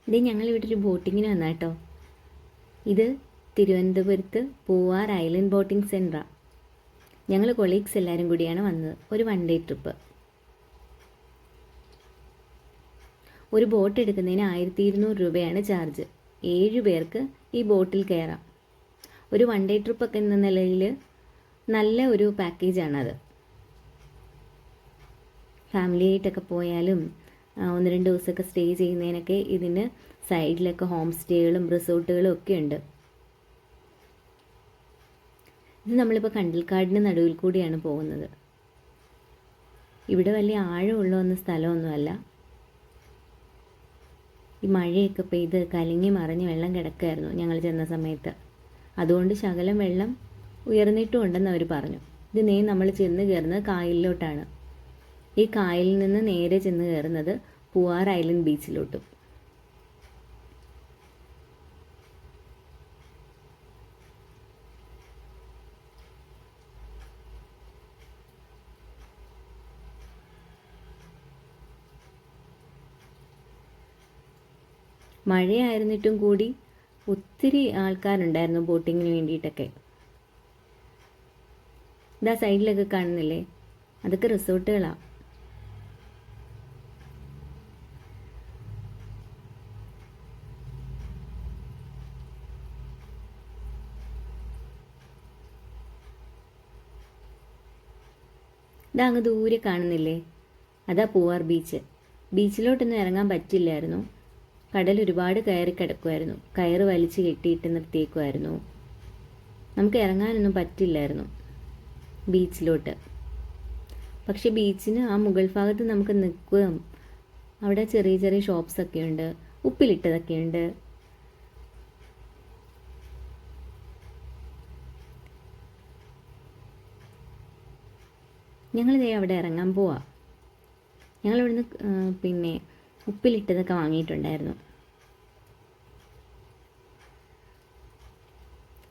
ഇത് ഞങ്ങളിവിടെ ഒരു ബോട്ടിങ്ങിന് വന്ന കേട്ടോ. ഇത് തിരുവനന്തപുരത്ത് പൂവാർ ഐലൻഡ് ബോട്ടിംഗ് സെൻ്ററാണ്. ഞങ്ങൾ കൊളീഗ്സ് എല്ലാവരും കൂടിയാണ് വന്നത്. ഒരു 1 ഡേ ട്രിപ്പ്. ഒരു ബോട്ട് എടുക്കുന്നതിന് 1200 രൂപയാണ് ചാർജ്. 7 പേർക്ക് ഈ ബോട്ടിൽ കയറാം. ഒരു 1 ഡേ ട്രിപ്പൊക്കെ എന്ന നിലയിൽ നല്ല ഒരു പാക്കേജാണത്. ഫാമിലിയായിട്ടൊക്കെ പോയാലും 1-2 ദിവസമൊക്കെ സ്റ്റേ ചെയ്യുന്നതിനൊക്കെ ഇതിന് സൈഡിലൊക്കെ ഹോം സ്റ്റേകളും റിസോർട്ടുകളും ഒക്കെ ഉണ്ട്. ഇത് നമ്മളിപ്പോൾ കണ്ടൽക്കാടിന് നടുവിൽ കൂടിയാണ് പോകുന്നത്. ഇവിടെ വലിയ ആഴമുള്ള സ്ഥലമൊന്നുമല്ല. ഈ മഴയൊക്കെ പെയ്ത് കലങ്ങി മറിഞ്ഞ് വെള്ളം കിടക്കുമായിരുന്നു ഞങ്ങൾ ചെന്ന സമയത്ത്. അതുകൊണ്ട് ശകലം വെള്ളം ഉയർന്നിട്ടും ഉണ്ടെന്ന് അവർ പറഞ്ഞു. ഇത് നമ്മൾ ചെന്ന് കയറുന്നത് കായലിലോട്ടാണ്. ഈ കായലിൽ നിന്ന് നേരെ ചെന്ന് കയറുന്നത് പൂവാർ ഐലൻഡ് ബീച്ചിലോട്ടും. മഴയായിരുന്നിട്ടും കൂടി ഒത്തിരി ആൾക്കാരുണ്ടായിരുന്നു ബോട്ടിങ്ങിന് വേണ്ടിയിട്ടൊക്കെ. ഇതാ സൈഡിലൊക്കെ കാണുന്നില്ലേ, അതൊക്കെ റിസോർട്ടുകളാണ്. ഇതാ അങ്ങ് ദൂരെ കാണുന്നില്ലേ, അതാ പൂവാർ ബീച്ച്. ബീച്ചിലോട്ടൊന്നും ഇറങ്ങാൻ പറ്റില്ലായിരുന്നു. കടൽ ഒരുപാട് കയറി കിടക്കുമായിരുന്നു. കയറ് വലിച്ച് കെട്ടിയിട്ട് നിർത്തിയേക്കുമായിരുന്നു. നമുക്ക് ഇറങ്ങാനൊന്നും പറ്റില്ലായിരുന്നു ബീച്ചിലോട്ട്. പക്ഷെ ബീച്ചിന് ആ മുകൾ ഭാഗത്ത് നമുക്ക് നിൽക്കുകയും അവിടെ ചെറിയ ചെറിയ ഷോപ്സൊക്കെ ഉണ്ട്, ഉപ്പിലിട്ടതൊക്കെ ഉണ്ട്. ഞങ്ങളിതേ അവിടെ ഇറങ്ങാൻ പോവാം. ഞങ്ങളിവിടുന്ന് പിന്നെ ഉപ്പിലിട്ടതൊക്കെ വാങ്ങിയിട്ടുണ്ടായിരുന്നു.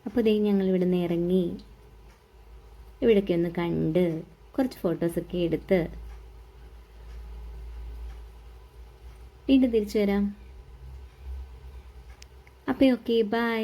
അപ്പോൾ ഇതേ ഞങ്ങളിവിടുന്ന് ഇറങ്ങി ഇവിടേക്ക് ഒന്ന് കണ്ട് കുറച്ച് ഫോട്ടോസൊക്കെ എടുത്ത് വീണ്ടും തിരിച്ചു വരാം. അപ്പോൾ ഓക്കെ, ബൈ.